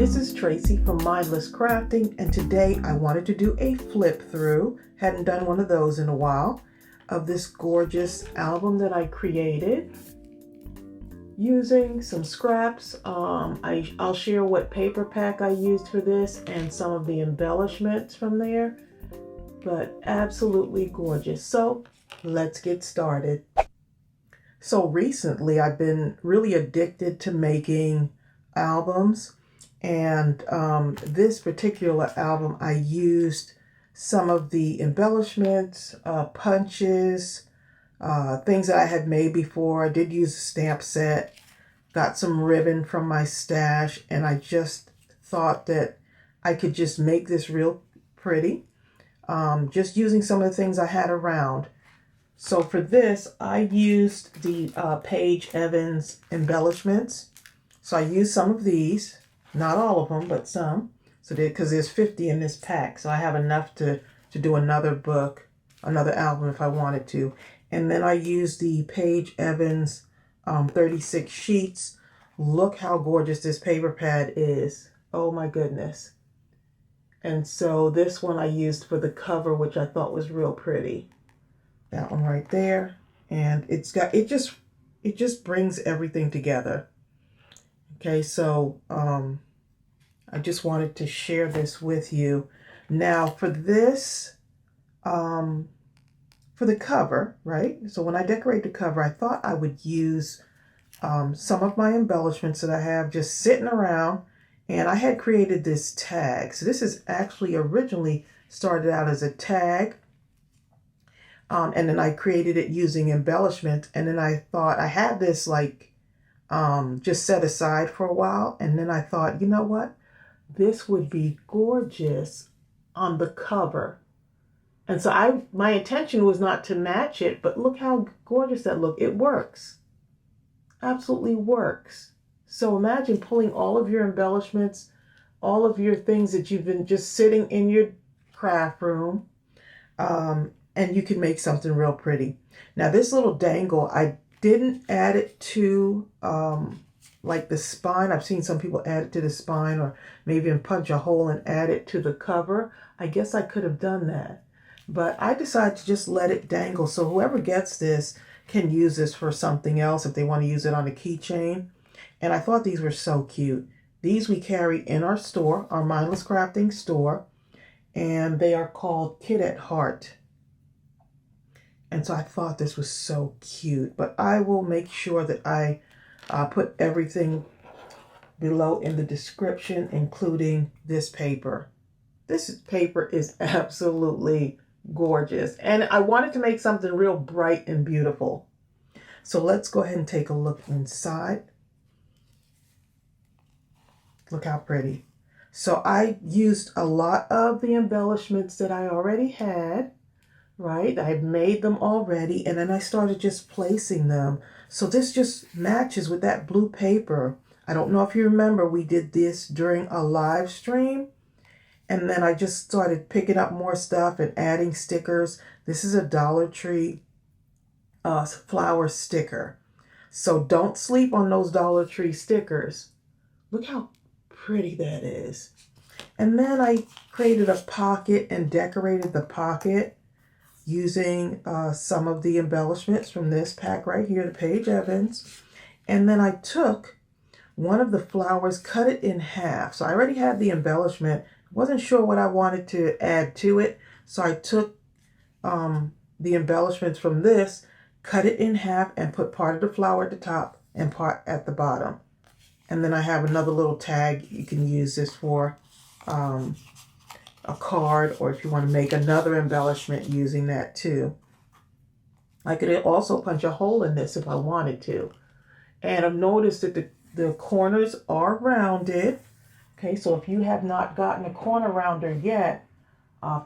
This is Tracey from Mindless Crafting, and today I wanted to do a flip through, hadn't done one of those in a while, of this gorgeous album that I created using some scraps. I'll share what paper pack I used for this and some of the embellishments from there, but absolutely gorgeous. So let's get started. So recently I've been really addicted to making albums, and this particular album I used some of the embellishments, punches, things that I had made before. I did use a stamp set, got some ribbon from my stash, and I just thought that I could just make this real pretty, just using some of the things I had around. So for this, I used the Paige embellishments. So I used some of these, not all of them, but some. So because there's 50 in this pack, so I have enough to do another book, another album if I wanted to. And then I used the Paige 36 sheets. Look how gorgeous this paper pad is. Oh my goodness. And so this one I used for the cover, which I thought was real pretty. That one right there. And it just brings everything together. Okay, so I just wanted to share this with you. Now for this, for the cover, right? So when I decorate the cover, I thought I would use some of my embellishments that I have just sitting around, and I had created this tag. So this is actually originally started out as a tag, and then I created it using embellishment, and then I thought I had this like just set aside for a while, and then I thought, you know what? This would be gorgeous on the cover. And so my intention was not to match it, but look how gorgeous that looked. It works. Absolutely works. So imagine pulling all of your embellishments, all of your things that you've been just sitting in your craft room, and you can make something real pretty. Now this little dangle, I didn't add it to like the spine. I've seen some people add it to the spine, or maybe even punch a hole and add it to the cover. I guess I could have done that, but I decided to just let it dangle. So whoever gets this can use this for something else if they want to use it on a keychain. And I thought these were so cute. These we carry in our store, our Mindless Crafting store, and they are called Kit at Heart. And so I thought this was so cute, but I will make sure that I put everything below in the description, including this paper. This paper is absolutely gorgeous, and I wanted to make something real bright and beautiful. So let's go ahead and take a look inside. Look how pretty. So I used a lot of the embellishments that I already had. Right, I had made them already, and then I started just placing them. So this just matches with that blue paper. I don't know if you remember, we did this during a live stream, and then I just started picking up more stuff and adding stickers. This is a Dollar Tree flower sticker. So don't sleep on those Dollar Tree stickers. Look how pretty that is. And then I created a pocket and decorated the pocket using some of the embellishments from this pack right here, the Paige Evans. And then I took one of the flowers, cut it in half. So I already had the embellishment. Wasn't sure what I wanted to add to it. So I took the embellishments from this, cut it in half, and put part of the flower at the top and part at the bottom. And then I have another little tag. You can use this for a card, or if you want to make another embellishment using that too. I could also punch a hole in this if I wanted to. And I've noticed that the corners are rounded. Okay, so if you have not gotten a corner rounder yet,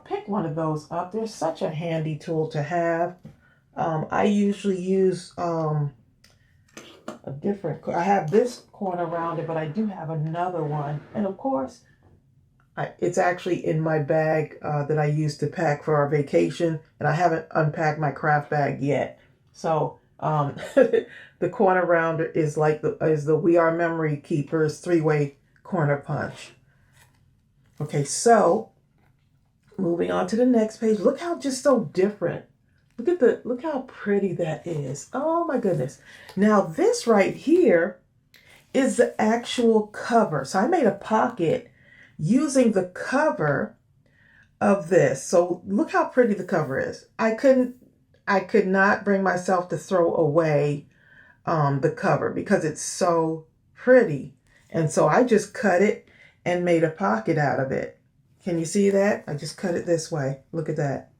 pick one of those up. They're such a handy tool to have. I usually use I have this corner rounded, but I do have another one. And of course, it's actually in my bag that I used to pack for our vacation, and I haven't unpacked my craft bag yet. So the corner rounder is like the We Are Memory Keepers 3-way corner punch. Okay, so moving on to the next page. Look how just so different. Look how pretty that is. Oh my goodness. Now this right here is the actual cover. So I made a pocket using the cover of this. So look how pretty the cover is. I could not bring myself to throw away the cover because it's so pretty. And so I just cut it and made a pocket out of it. Can you see that? I just cut it this way. Look at that.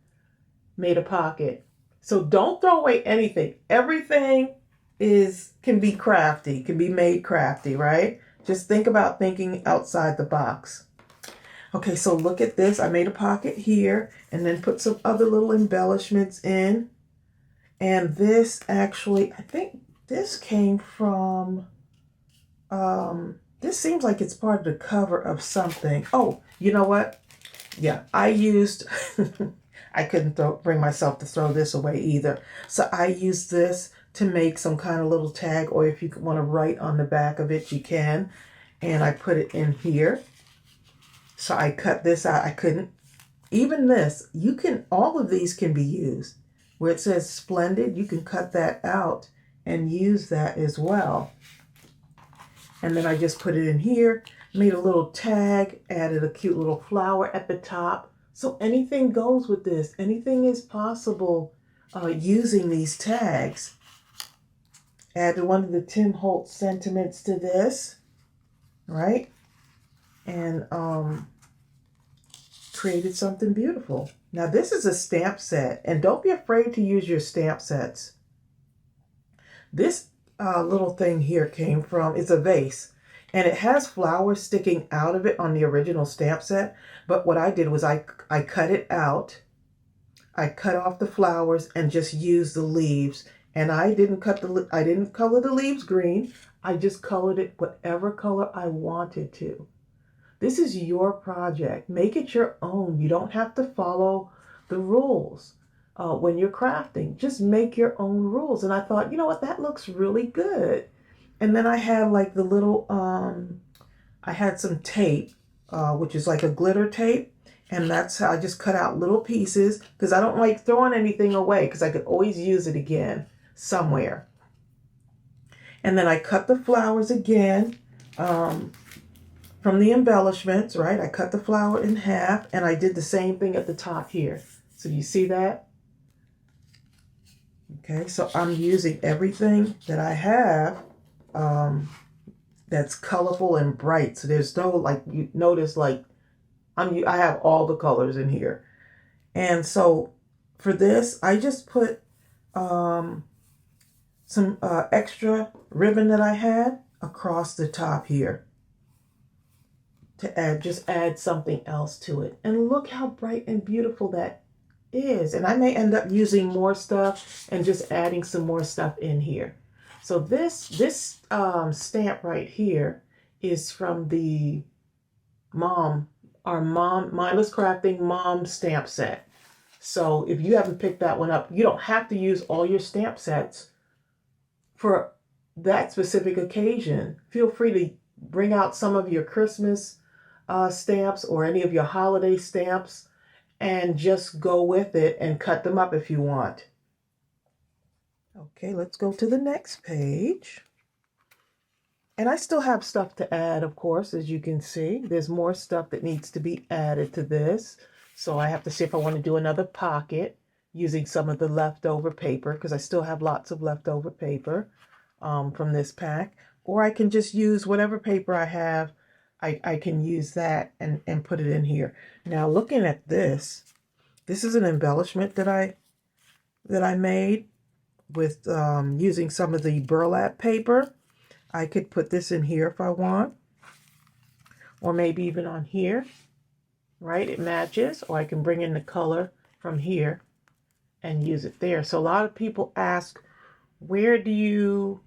Made a pocket. So don't throw away anything. Everything can be crafty, can be made crafty, right? Just think about thinking outside the box. Okay, so look at this. I made a pocket here and then put some other little embellishments in. And this actually, I think this came from, this seems like it's part of the cover of something. Oh, you know what? Yeah, I used, I couldn't bring myself to throw this away either. So I used this to make some kind of little tag, or if you want to write on the back of it, you can. And I put it in here. So I cut this out. I couldn't, even this, all of these can be used. Where it says Splendid, you can cut that out and use that as well. And then I just put it in here, made a little tag, added a cute little flower at the top. So anything goes with this. Anything is possible using these tags. Added one of the Tim Holtz sentiments to this, right? And created something beautiful. Now this is a stamp set, and don't be afraid to use your stamp sets. This little thing here it's a vase, and it has flowers sticking out of it on the original stamp set. But what I did was I cut it out. I cut off the flowers and just used the leaves. And I didn't color the leaves green. I just colored it whatever color I wanted to. This is your project. Make it your own. You don't have to follow the rules when you're crafting. Just make your own rules. And I thought, you know what, that looks really good. And then I had like the little, I had some tape, which is like a glitter tape. And that's how I just cut out little pieces because I don't like throwing anything away because I could always use it again somewhere. And then I cut the flowers again. From the embellishments, right? I cut the flower in half and I did the same thing at the top here. So you see that? Okay, so I'm using everything that I have that's colorful and bright. So there's no, like, you notice, like, I have all the colors in here. And so for this, I just put some extra ribbon that I had across the top here. To add something else to it. And look how bright and beautiful that is. And I may end up using more stuff and just adding some more stuff in here. So this stamp right here is from the our Mindless Crafting mom stamp set. So if you haven't picked that one up, you don't have to use all your stamp sets for that specific occasion. Feel free to bring out some of your Christmas stamps or any of your holiday stamps and just go with it and cut them up if you want. Okay, let's go to the next page. And I still have stuff to add, of course, as you can see. There's more stuff that needs to be added to this. So I have to see if I want to do another pocket using some of the leftover paper because I still have lots of leftover paper from this pack. Or I can just use whatever paper I have. I can use that and put it in here. Now looking at this is an embellishment that I made with using some of the burlap paper. I could put this in here if I want, or maybe even on here, right? It matches, or I can bring in the color from here and use it there. So a lot of people ask, what do you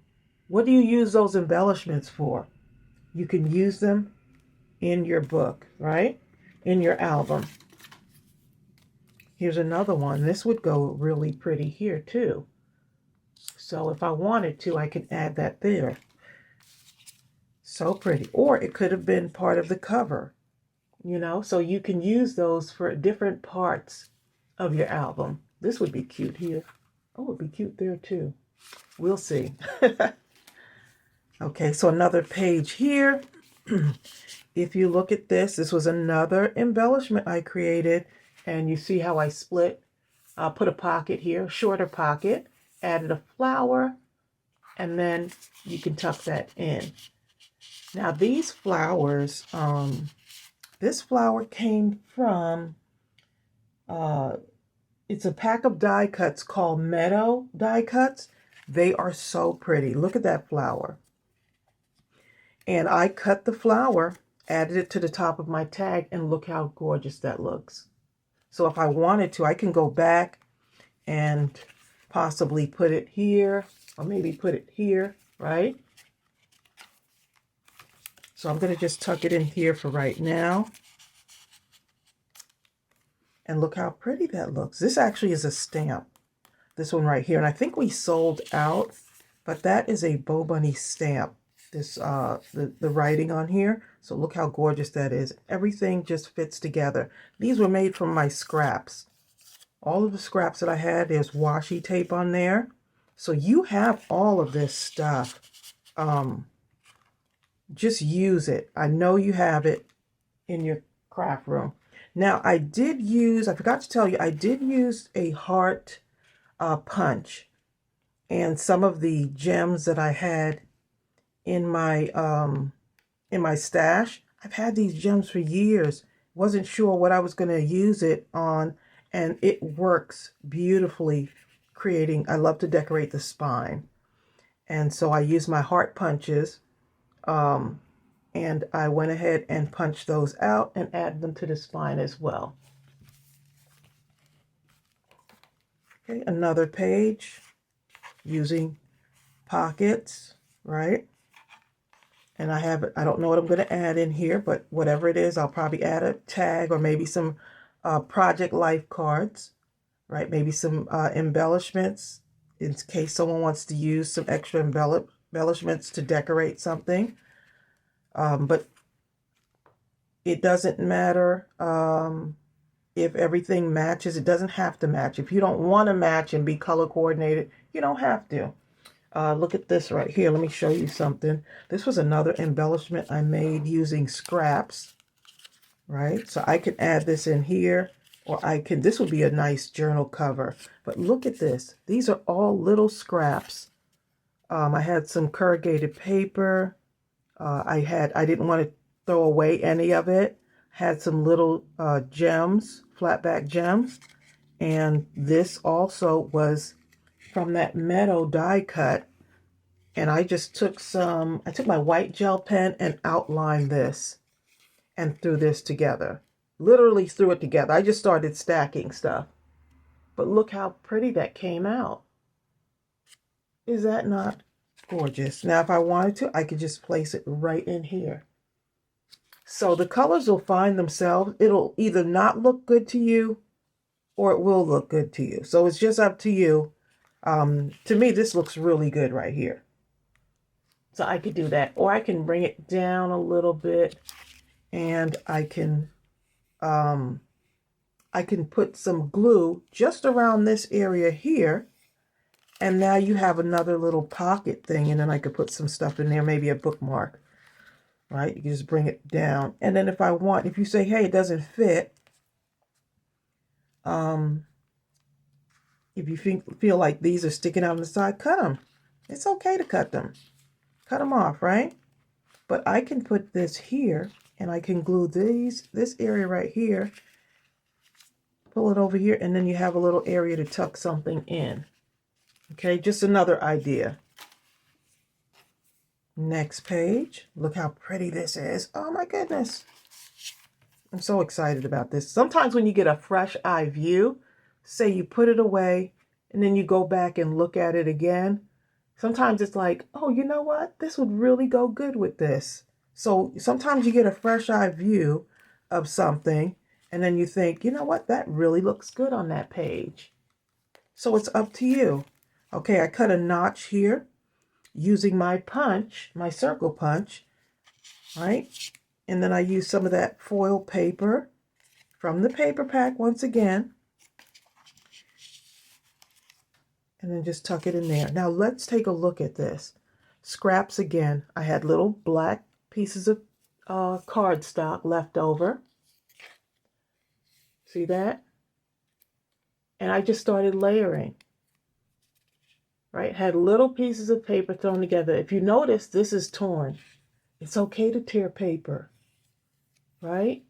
use those embellishments for? You can use them in your book, right? In your album. Here's another one. This would go really pretty here too. So if I wanted to, I could add that there. So pretty. Or it could have been part of the cover, you know, so you can use those for different parts of your album. This would be cute here. Oh, it'd be cute there too. We'll see. Okay, so another page here. If you look at this, this was another embellishment I created, and you see how I split. I'll put a pocket here, shorter pocket, added a flower, and then you can tuck that in. Now these flowers, this flower came from, it's a pack of die cuts called Meadow die cuts. They are so pretty. Look at that flower. And I cut the flower, added it to the top of my tag, and look how gorgeous that looks. So if I wanted to, I can go back and possibly put it here, or maybe put it here, right? So I'm going to just tuck it in here for right now. And look how pretty that looks. This actually is a stamp. This one right here. And I think we sold out, but that is a Bo Bunny stamp. This the writing on here. So look how gorgeous that is. Everything just fits together. These were made from my scraps. All of the scraps that I had, there's washi tape on there. So you have all of this stuff. Just use it. I know you have it in your craft room. Now I did use, I forgot to tell you, I did use a heart punch, and some of the gems that I had in my stash. I've had these gems for years. Wasn't sure what I was going to use it on, and it works beautifully creating, I love to decorate the spine. And so I used my heart punches, and I went ahead and punched those out and added them to the spine as well. Okay, another page using pockets, right? And I don't know what I'm going to add in here, but whatever it is, I'll probably add a tag or maybe some project life cards, right? Maybe some embellishments in case someone wants to use some extra embellishments to decorate something. But it doesn't matter if everything matches. It doesn't have to match. If you don't want to match and be color coordinated, you don't have to. Look at this right here. Let me show you something. This was another embellishment I made using scraps, right? So I can add this in here, or this would be a nice journal cover. But look at this. These are all little scraps. I had some corrugated paper. I didn't want to throw away any of it. Had some little gems, flatback gems. And this also was from that Meadow die cut. And I just took my white gel pen and outlined this and threw this together. Literally threw it together. I just started stacking stuff. But look how pretty that came out. Is that not gorgeous? Now, if I wanted to, I could just place it right in here. So the colors will find themselves. It'll either not look good to you or it will look good to you. So it's just up to you. To me, this looks really good right here. So I could do that, or I can bring it down a little bit, and I can put some glue just around this area here, and now you have another little pocket thing, and then I could put some stuff in there, maybe a bookmark, right? You can just bring it down, and then if you say, hey, it doesn't fit, if you feel like these are sticking out on the side, cut them. It's okay to cut them. Cut them off, right? But I can put this here, and I can glue this area right here, pull it over here, and then you have a little area to tuck something in. Okay, just another idea. Next page. Look how pretty this is. Oh my goodness. I'm so excited about this. Sometimes when you get a fresh eye view, say you put it away, and then you go back and look at it again, sometimes it's like, oh, you know what? This would really go good with this. So sometimes you get a fresh eye view of something, and then you think, you know what? That really looks good on that page. So it's up to you. Okay, I cut a notch here using my punch, my circle punch, right? And then I use some of that foil paper from the paper pack once again. And then just tuck it in there. Now let's take a look at this. Scraps again. I had little black pieces of cardstock left over. See that? And I just started layering. Right? Had little pieces of paper thrown together. If you notice, this is torn. It's okay to tear paper. Right?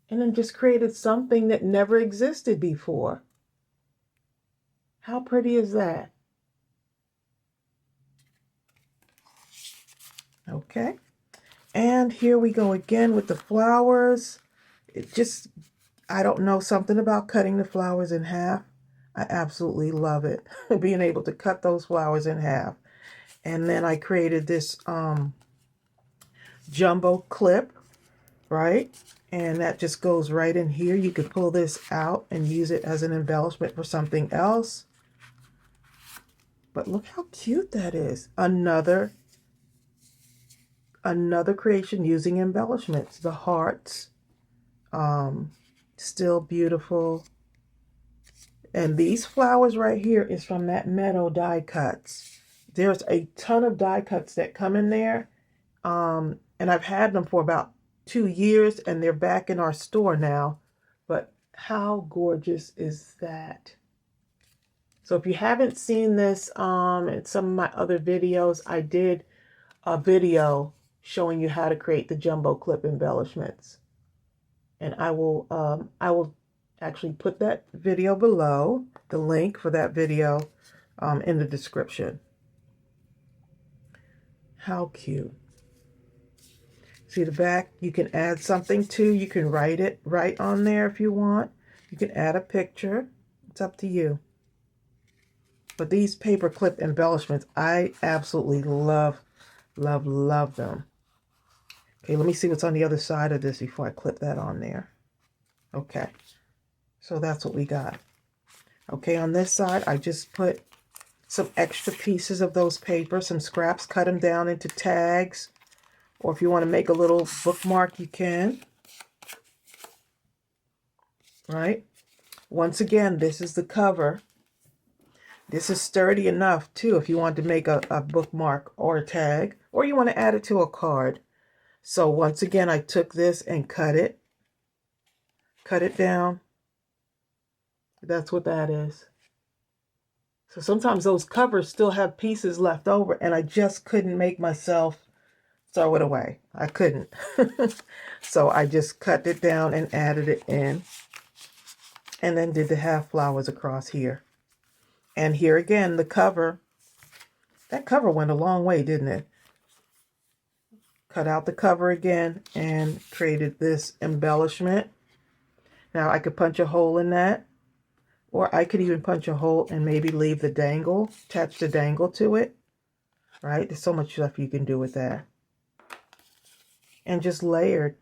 And then just created something that never existed before. How pretty is that? Okay. And here we go again with the flowers. I don't know, something about cutting the flowers in half. I absolutely love it. Being able to cut those flowers in half. And then I created this jumbo clip, right? And that just goes right in here. You could pull this out and use it as an embellishment for something else. But look how cute that is. Another creation using embellishments. The hearts, still beautiful. And these flowers right here is from that Meadow die cuts. There's a ton of die cuts that come in there. And I've had them for about 2 years and they're back in our store now. But how gorgeous is that? So if you haven't seen this in some of my other videos, I did a video showing you how to create the jumbo clip embellishments. And I will actually put that video below, the link for that video in the description. How cute. See the back? You can add something too. You can write on there if you want. You can add a picture. It's up to you. But these paper clip embellishments, I absolutely love, love, love them. Okay, let me see what's on the other side of this before I clip that on there. Okay, so that's what we got. Okay, on this side, I just put some extra pieces of those paper, some scraps, cut them down into tags. Or if you want to make a little bookmark, you can. Right? Once again, this is the cover. This is sturdy enough, too, if you want to make a bookmark or a tag. Or you want to add it to a card. So once again, I took this and cut it. Cut it down. That's what that is. So sometimes those covers still have pieces left over, and I just couldn't make myself throw it away. I couldn't. So I just cut it down and added it in. And then did the half flowers across here. And here again, the cover. That cover went a long way, didn't it? Cut out the cover again and created this embellishment. Now I could punch a hole in that. Or I could even punch a hole and maybe leave the dangle, attach the dangle to it. Right? There's so much stuff you can do with that. And just layered.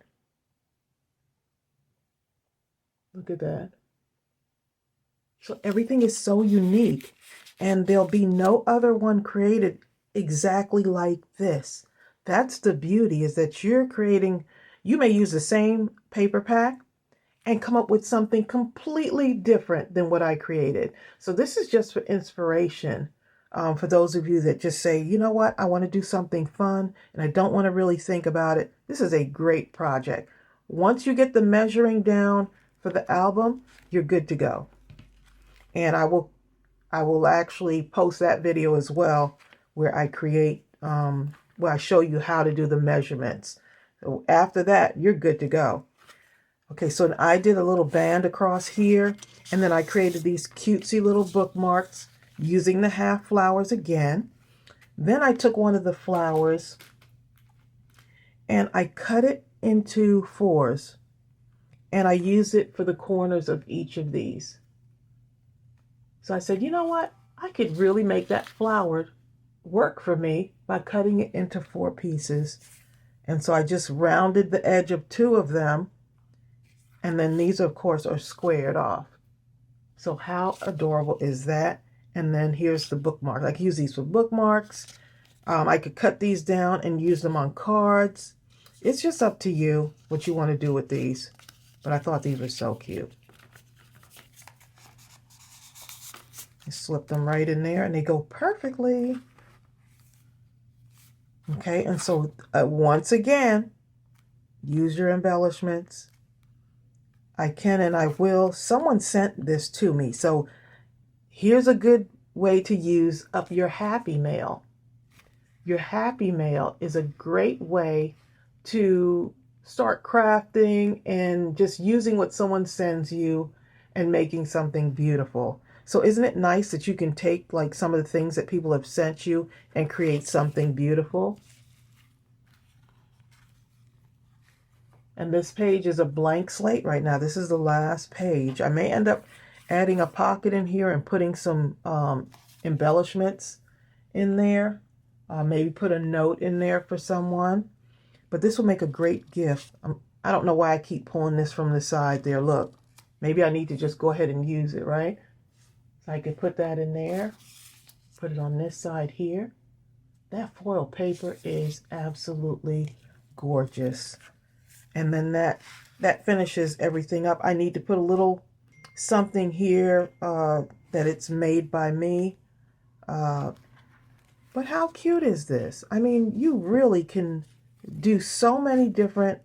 Look at that. So everything is so unique. And there'll be no other one created exactly like this. That's the beauty, is that you're creating, you may use the same paper pack and come up with something completely different than what I created. So this is just for inspiration. For those of you that just say, you know what, I want to do something fun and I don't want to really think about it. This is a great project. Once you get the measuring down for the album, you're good to go. And I will actually post that video as well, where I create, where I show you how to do the measurements. So after that, you're good to go. Okay, so I did a little band across here, and then I created these cutesy little bookmarks using the half flowers again. Then I took one of the flowers and I cut it into 4s, and I used it for the corners of each of these. So I said, you know what? I could really make that flower work for me by cutting it into 4 pieces. And so I just rounded the edge of 2 of them. And then these, of course, are squared off. So how adorable is that? And then here's the bookmark. I can use these for bookmarks. I could cut these down and use them on cards. It's just up to you what you want to do with these. But I thought these were so cute. You slip them right in there and they go perfectly. Okay, and so once again, use your embellishments. I can and I will. Someone sent this to me. So here's a good way to use up your happy mail. Your happy mail is a great way to start crafting and just using what someone sends you and making something beautiful. So isn't it nice that you can take like some of the things that people have sent you and create something beautiful? And this page is a blank slate right now. This is the last page. I may end up adding a pocket in here and putting some embellishments in there. Maybe put a note in there for someone. But this will make a great gift. I don't know why I keep pulling this from the side there. Look, maybe I need to just go ahead and use it, right? So I could put that in there. Put it on this side here. That foil paper is absolutely gorgeous. And then that finishes everything up. I need to put a little something here that it's made by me. But how cute is this? I mean, you really can do so many different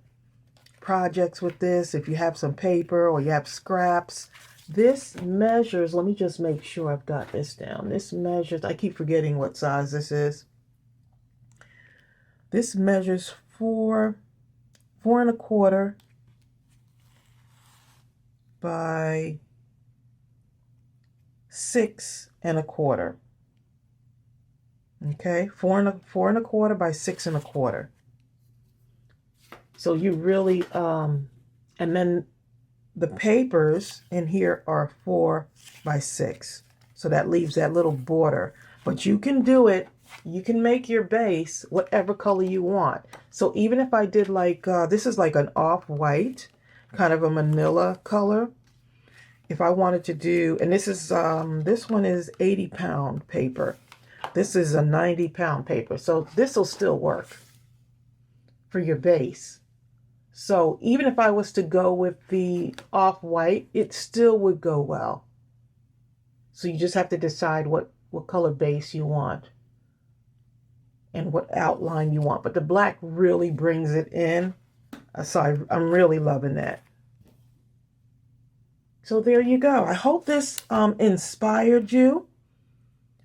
projects with this. If you have some paper or you have scraps, this measures, let me just make sure I've got this down. This measures, I keep forgetting what size this is. This measures 4 1/4 by 6 1/4. Okay, 4 1/4 by 6 1/4. So you really, and then the papers in here are 4 by 6. So that leaves that little border. But you can do it. You can make your base whatever color you want. So even if I did like, this is like an off-white, kind of a manila color. If I wanted to do, and this is, this one is 80-pound paper. This is a 90-pound paper. So this will still work for your base. So even if I was to go with the off-white, it still would go well. So you just have to decide what color base you want and what outline you want. But the black really brings it in. So I'm really loving that. So there you go. I hope this inspired you.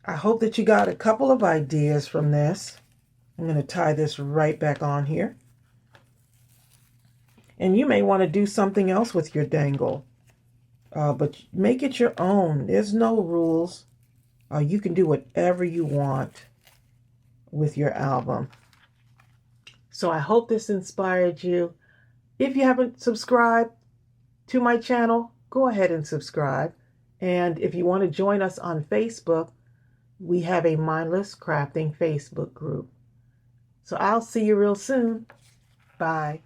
I hope that you got a couple of ideas from this. I'm going to tie this right back on here. And you may want to do something else with your dangle. But make it your own. There's no rules. You can do whatever you want with your album. So I hope this inspired you. If you haven't subscribed to my channel, go ahead and subscribe. And if you want to join us on Facebook, we have a Mindless Crafting Facebook group. So I'll see you real soon. Bye.